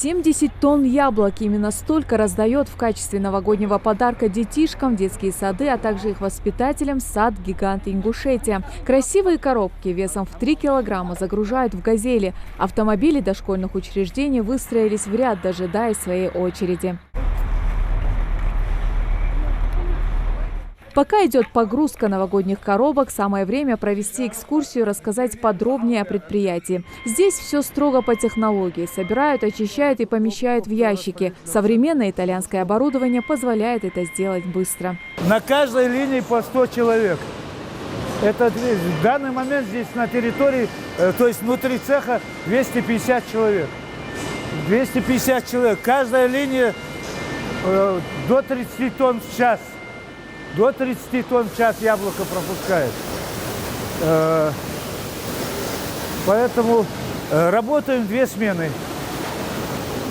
70 тонн яблок. Именно столько раздает в качестве новогоднего подарка детишкам в детские сады, а также их воспитателям сад-гигант Ингушетия. Красивые коробки весом в 3 килограмма загружают в «Газели». Автомобили дошкольных учреждений выстроились в ряд, дожидаясь своей очереди. Пока идет погрузка новогодних коробок, самое время провести экскурсию и рассказать подробнее о предприятии. Здесь все строго по технологии. Собирают, очищают и помещают в ящики. Современное итальянское оборудование позволяет это сделать быстро. На каждой линии по 100 человек. Это в данный момент здесь на территории, то есть внутри цеха 250 человек. 250 человек. Каждая линия до 30 тонн в час. До 30 тонн в час яблоко пропускает. Поэтому работаем 2 смены.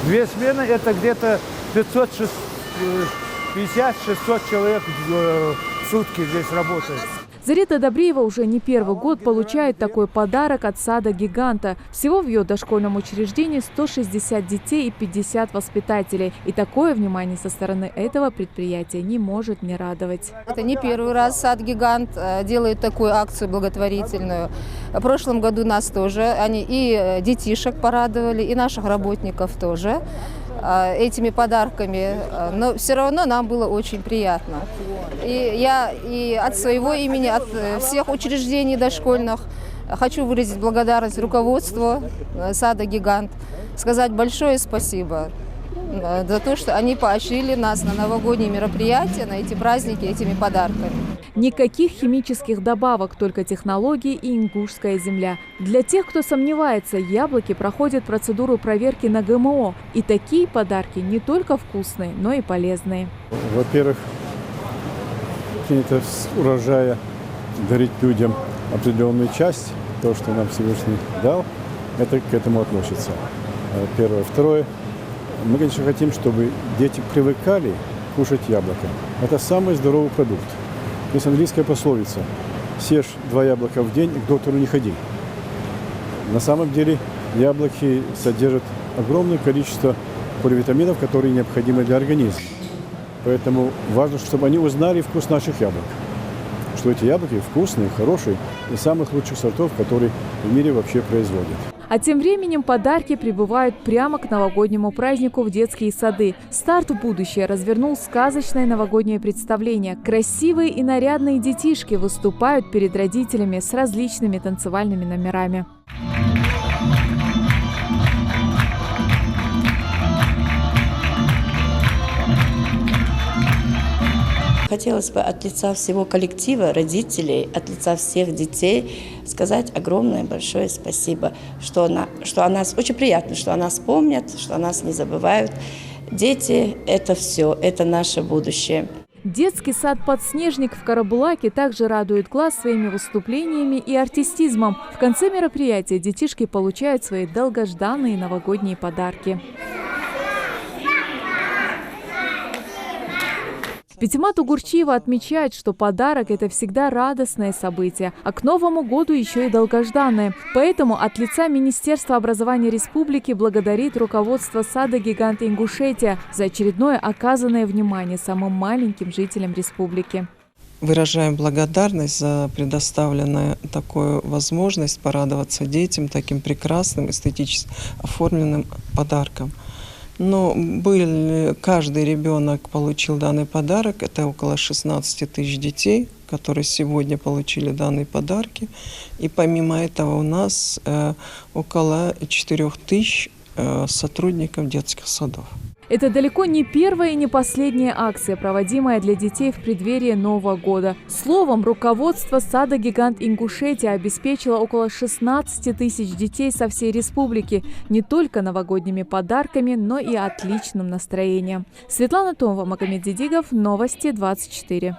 2 смены – это где-то 550-600 человек в сутки здесь работает. Зарита Добриева уже не первый год получает такой подарок от сада-гиганта. Всего в ее дошкольном учреждении 160 детей и 50 воспитателей. И такое внимание со стороны этого предприятия не может не радовать. Это не первый раз сад-гигант делает такую акцию благотворительную. В прошлом году нас тоже, они и детишек порадовали, и наших работников тоже этими подарками, но все равно нам было очень приятно. И я и от своего имени, от всех учреждений дошкольных хочу выразить благодарность руководству сада «Гигант», сказать большое спасибо за то, что они поощрили нас на новогодние мероприятия, на эти праздники этими подарками. Никаких химических добавок, только технологии и ингушская земля. Для тех, кто сомневается, яблоки проходят процедуру проверки на ГМО. И такие подарки не только вкусные, но и полезные. Во-первых, принято с урожая дарить людям определенную часть. То, что нам Всевышний дал, это к этому относится. Первое. Второе. Мы, конечно, хотим, чтобы дети привыкали кушать яблоко. Это самый здоровый продукт. Есть английская пословица: «Съешь 2 яблока в день, и к доктору не ходи». На самом деле яблоки содержат огромное количество поливитаминов, которые необходимы для организма. Поэтому важно, чтобы они узнали вкус наших яблок. Что эти яблоки вкусные, хорошие и самых лучших сортов, которые в мире вообще производят. А тем временем подарки прибывают прямо к новогоднему празднику в детские сады. «Старт в будущее» развернул сказочное новогоднее представление. Красивые и нарядные детишки выступают перед родителями с различными танцевальными номерами. Хотелось бы от лица всего коллектива, родителей, от лица всех детей сказать огромное большое спасибо, что о нас очень приятно, что о нас помнят, что о нас не забывают. Дети – это все, это наше будущее. Детский сад «Подснежник» в Карабулаке также радует глаз своими выступлениями и артистизмом. В конце мероприятия детишки получают свои долгожданные новогодние подарки. Пятимат Угурчиева отмечает, что подарок – это всегда радостное событие, а к Новому году еще и долгожданное. Поэтому от лица Министерства образования республики благодарит руководство сада-гиганта Ингушетия за очередное оказанное внимание самым маленьким жителям республики. Выражаем благодарность за предоставленную такую возможность порадоваться детям таким прекрасным, эстетически оформленным подарком. Но каждый ребенок получил данный подарок. Это около 16 тысяч детей, которые сегодня получили данные подарки. И помимо этого у нас около 4 тысяч сотрудников детских садов. Это далеко не первая и не последняя акция, проводимая для детей в преддверии Нового года. Словом, руководство сада-гигант Ингушетия обеспечило около 16 тысяч детей со всей республики не только новогодними подарками, но и отличным настроением. Светлана Томова, Магомед Дидигов, Новости 24.